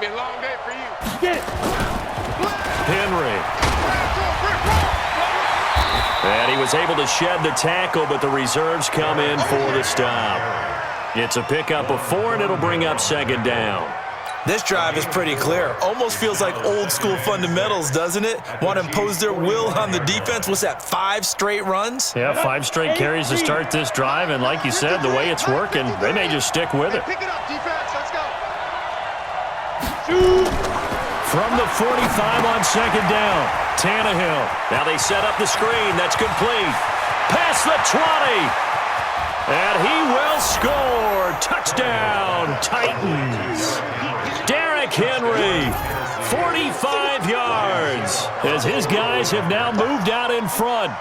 be a long day for you. Get it. Henry. And he was able to shed the tackle, but the reserves come in for the stop. It's a pickup of 4, and it'll bring up second down. This drive is pretty clear. Almost feels like old-school fundamentals, doesn't it? Want to impose their will on the defense. What's that, 5 straight runs? Yeah, 5 straight carries to start this drive, and like you said, the way it's working, they may just stick with it. Pick it up, defense. Let's go. From the 45 on second down, Tannehill. Now they set up the screen. That's complete. Past the 20. And he will score. Touchdown, Titans. Derrick Henry, 45 yards, as his guys have now moved out in front.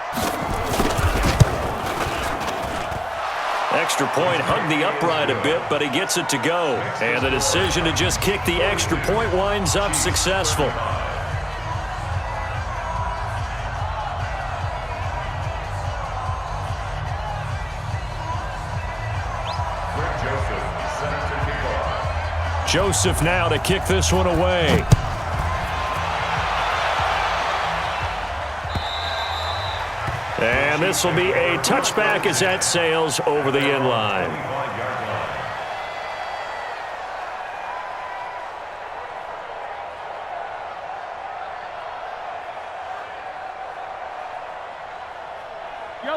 Extra point hugged the upright a bit, but he gets it to go. And the decision to just kick the extra point winds up successful. Joseph now to kick this one away. And this will be a touchback as that sails over the end line.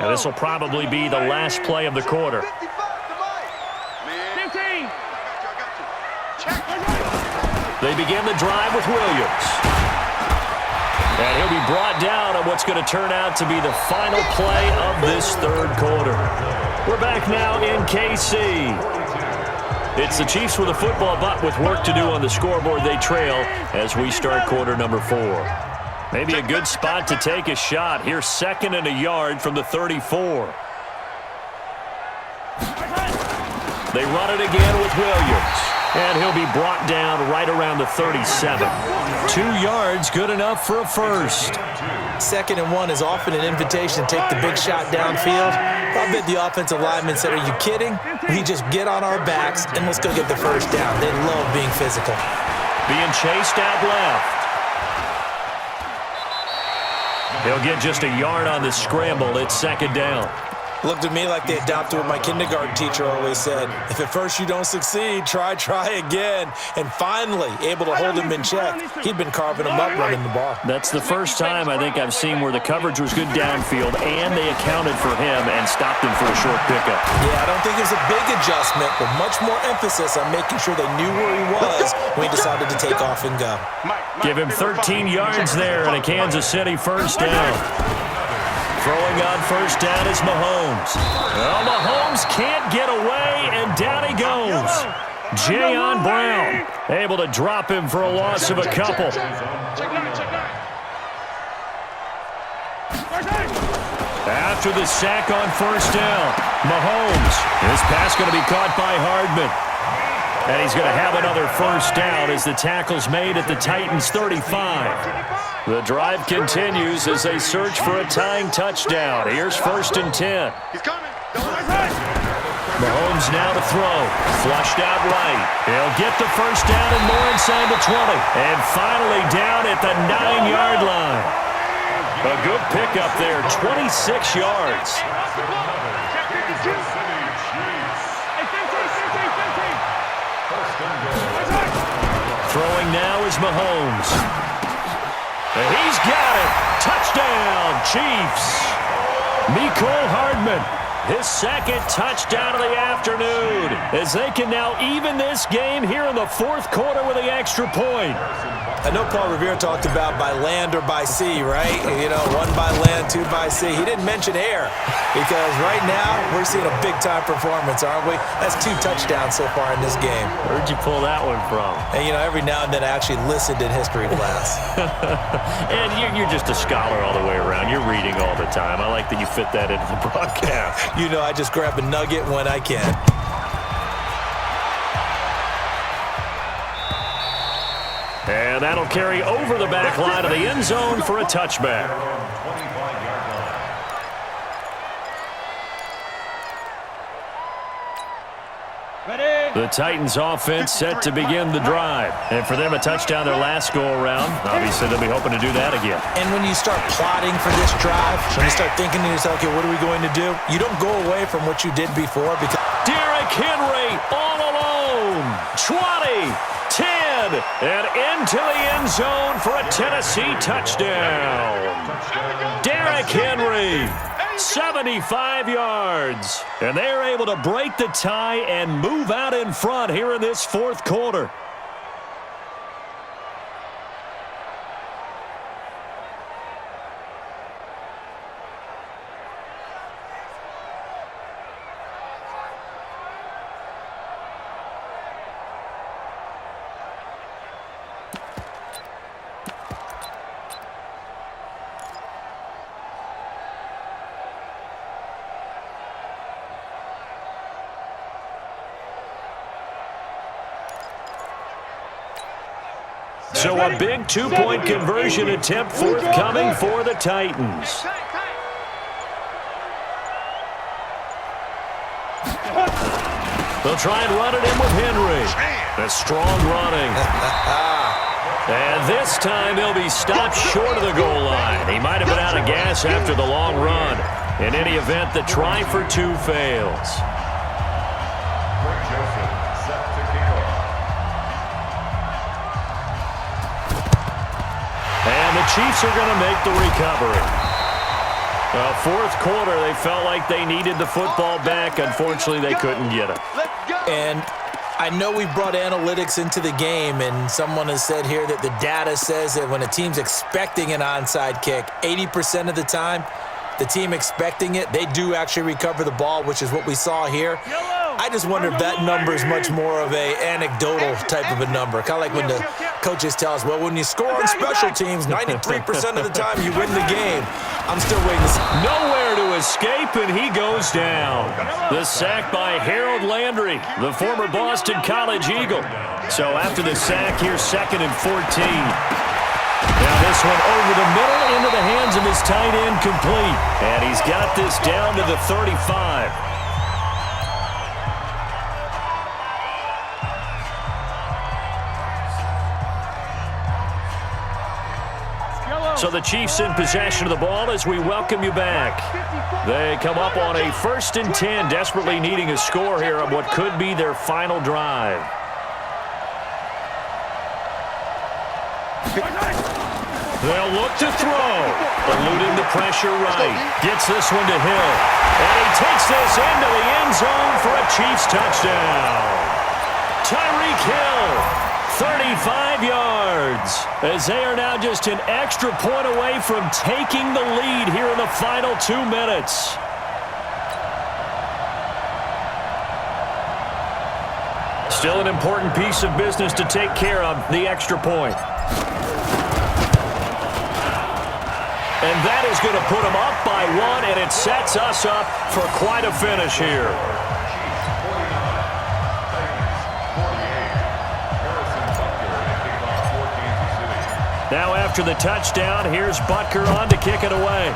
And this will probably be the last play of the quarter. They begin the drive with Williams. And he'll be brought down on what's going to turn out to be the final play of this third quarter. We're back now in KC. It's the Chiefs with a football, but with work to do on the scoreboard, they trail as we start quarter number 4. Maybe a good spot to take a shot. Here's 2nd and a yard from the 34. They run it again with Williams. And he'll be brought down right around the 37. 2 yards, good enough for a first. 2nd and 1 is often an invitation to take the big shot downfield. I bet the offensive lineman said, are you kidding? We just get on our backs and let's go get the first down. They love being physical. Being chased out left. He'll get just a yard on the scramble. It's 2nd down. Looked to me like they adopted what my kindergarten teacher always said. If at first you don't succeed, try again. And finally, able to hold him in check. He'd been carving him up running the ball. That's the first time I think I've seen where the coverage was good downfield and they accounted for him and stopped him for a short pickup. Yeah, I don't think it was a big adjustment, but much more emphasis on making sure they knew where he was when he decided to take off and go. Give him 13 yards there and a Kansas City first down. Throwing on first down is Mahomes. Well, Mahomes can't get away, and down he goes. Jayon Brown able to drop him for a loss of a couple. After the sack on first down, Mahomes. His pass going to be caught by Hardman. And he's going to have another first down as the tackle's made at the Titans' 35. The drive continues as they search for a tying touchdown. Here's 1st and 10. He's coming. Mahomes now to throw. Flushed out right. He'll get the first down and more inside the 20. And finally down at the 9-yard line. A good pickup there, 26 yards. Throwing now is Mahomes. He's got it. Touchdown, Chiefs. Mecole Hardman, his 2nd touchdown of the afternoon, as they can now even this game here in the 4th quarter with the extra point. I know Paul Revere talked about by land or by sea, right? You know, 1 by land, 2 by sea. He didn't mention air because right now we're seeing a big-time performance, aren't we? That's 2 touchdowns so far in this game. Where'd you pull that one from? And, you know, every now and then I actually listened in history class. And you're just a scholar all the way around. You're reading all the time. I like that you fit that into the broadcast. You know, I just grab a nugget when I can. And that'll carry over the back line of the end zone for a touchback. The Titans offense set to begin the drive. And for them, a touchdown their last go-around. Obviously, they'll be hoping to do that again. And when you start plotting for this drive, when you start thinking to yourself, okay, what are we going to do? You don't go away from what you did before because Derrick Henry all alone. 20, 10, and into the end zone for a Tennessee touchdown. Derrick Henry. 75 yards. And they're able to break the tie and move out in front here in this fourth quarter. So a big two-point conversion attempt forthcoming for the Titans. They'll try and run it in with Henry. A strong running. And this time he'll be stopped short of the goal line. He might have been out of gas after the long run. In any event, the try for two fails. And the Chiefs are going to make the recovery. Fourth quarter, they felt like they needed the football back. Unfortunately, they couldn't get it. And I know we brought analytics into the game, and someone has said here that the data says that when a team's expecting an onside kick, 80% of the time, the team expecting it, they do actually recover the ball, which is what we saw here. I just wonder if that number is much more of a anecdotal type of a number. Kind of like when the coaches tell us, well, when you score on special teams, 93% of the time you win the game. I'm still waiting to see. Nowhere to escape, and he goes down. The sack by Harold Landry, the former Boston College Eagle. So after the sack, here's 2nd and 14. Now this one over the middle into the hands of his tight end complete. And he's got this down to the 35. So the Chiefs in possession of the ball as we welcome you back. They come up on a 1st and 10, desperately needing a score here on what could be their final drive. They'll look to throw. Eluding the pressure right. Gets this one to Hill. And he takes this into the end zone for a Chiefs touchdown. Tyreek Hill. 35 yards, as they are now just an extra point away from taking the lead here in the final 2 minutes. Still an important piece of business to take care of, the extra point. And that is going to put them up by 1, and it sets us up for quite a finish here. Now after the touchdown, here's Butker on to kick it away.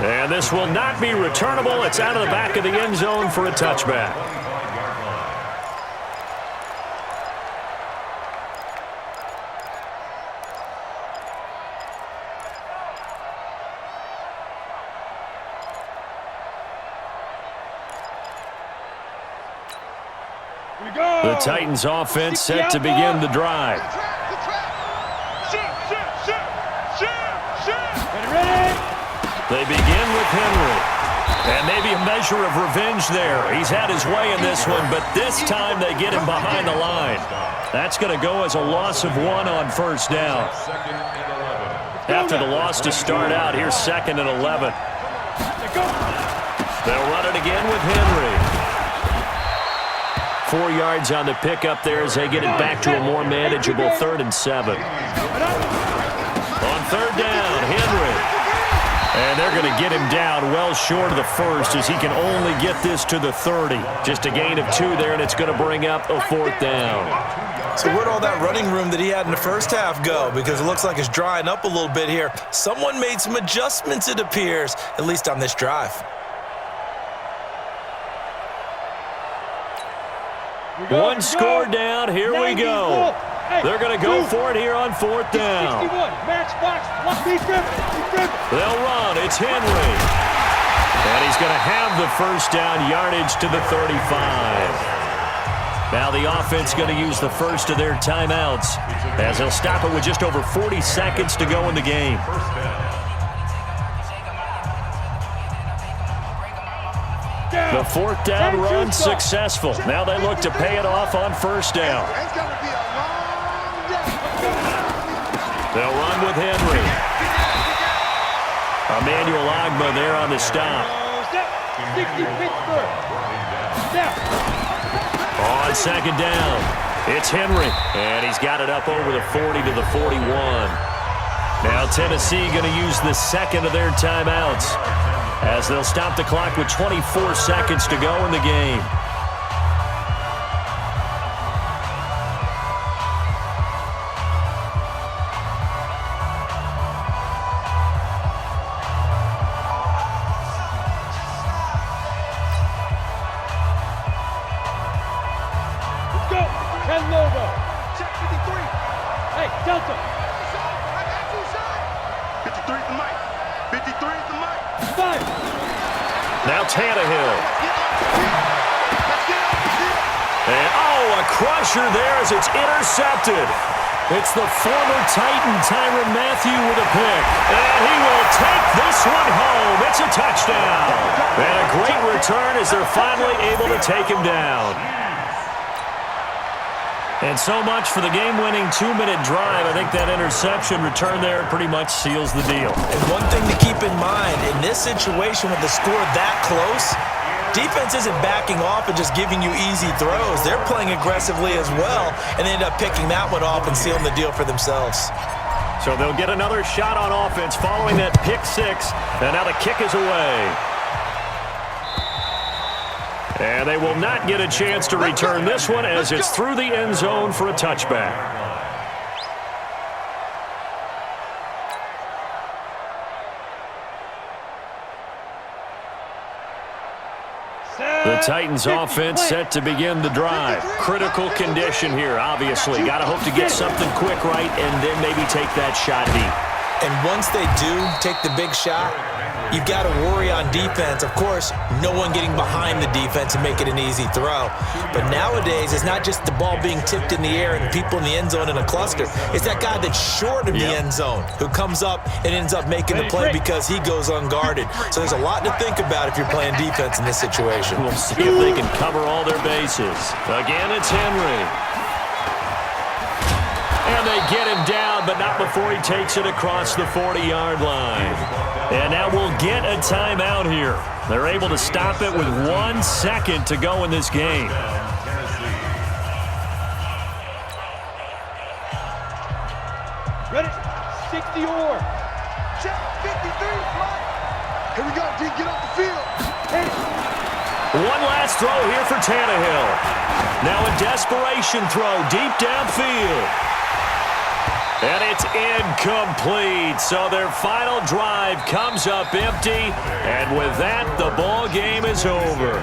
And this will not be returnable. It's out of the back of the end zone for a touchback. The Titans offense set to begin the drive. They begin with Henry. And maybe a measure of revenge there. He's had his way in this one, but this time they get him behind the line. That's going to go as a loss of 1 on 1st down. After the loss to start out, here's 2nd and 11. They'll run it again with Henry. 4 yards on the pickup there as they get it back to a more manageable 3rd and 7. On 3rd down, Henry. And they're going to get him down well short of the 1st as he can only get this to the 30. Just a gain of 2 there, and it's going to bring up a 4th down. So where'd all that running room that he had in the first half go? Because it looks like it's drying up a little bit here. Someone made some adjustments, it appears, at least on this drive. One score down. Here we go. They're going to go for it here on fourth down. They'll run. It's Henry. And he's going to have the first down, yardage to the 35. Now the offense going to use the first of their timeouts as they'll stop it with just over 40 seconds to go in the game. The fourth down run successful. Now they look to pay it off on first down. They'll run with Henry. Emmanuel Ogbah there on the stop. On second down, it's Henry, and he's got it up over the 40 to the 41. Now Tennessee going to use the second of their timeouts as they'll stop the clock with 24 seconds to go in the game. Now Tannehill. And, a crusher there as it's intercepted. It's the former Titan Tyrann Mathieu with a pick. And he will take this one home. It's a touchdown. And a great return as they're finally able to take him down. And so much for the game-winning 2-minute drive. I think that interception return there pretty much seals the deal. And one thing to keep in mind, in this situation with the score that close, defense isn't backing off and just giving you easy throws. They're playing aggressively as well, and they end up picking that one off and sealing the deal for themselves. So they'll get another shot on offense following that pick six, and now the kick is away. And they will not get a chance to return this one as it's through the end zone for a touchback. The Titans offense set to begin the drive. Critical condition here, obviously. Got to hope to get something quick right and then maybe take that shot deep. And once they do take the big shot, you've got to worry on defense. Of course, no one getting behind the defense and make it an easy throw. But nowadays, it's not just the ball being tipped in the air and people in the end zone in a cluster. It's that guy that's short of the end zone who comes up and ends up making the play because he goes unguarded. So there's a lot to think about if you're playing defense in this situation. We'll see if they can cover all their bases. Again, it's Henry. And they get him down, but not before he takes it across the 40-yard line. And now we'll get a timeout here. They're able to stop it with 1 second to go in this game. Ready? 60 or. Check 53. Here we go, D. Get off the field. One last throw here for Tannehill. Now a desperation throw deep downfield. And it's incomplete. So their final drive comes up empty. And with that, the ball game is over.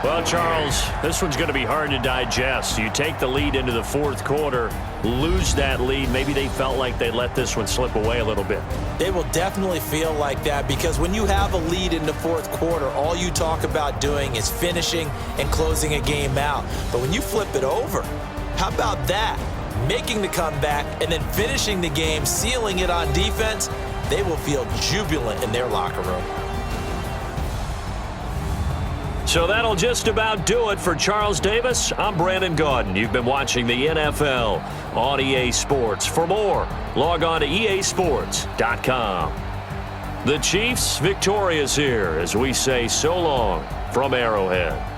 Well, Charles, this one's going to be hard to digest. You take the lead into the fourth quarter, lose that lead. Maybe they felt like they let this one slip away a little bit. They will definitely feel like that because when you have a lead in the fourth quarter, all you talk about doing is finishing and closing a game out. But when you flip it over, how about that? Making the comeback and then finishing the game, sealing it on defense, they will feel jubilant in their locker room. So that'll just about do it for Charles Davis. I'm Brandon Gaudin. You've been watching the NFL on EA Sports. For more, log on to easports.com. The Chiefs victorious here as we say so long from Arrowhead.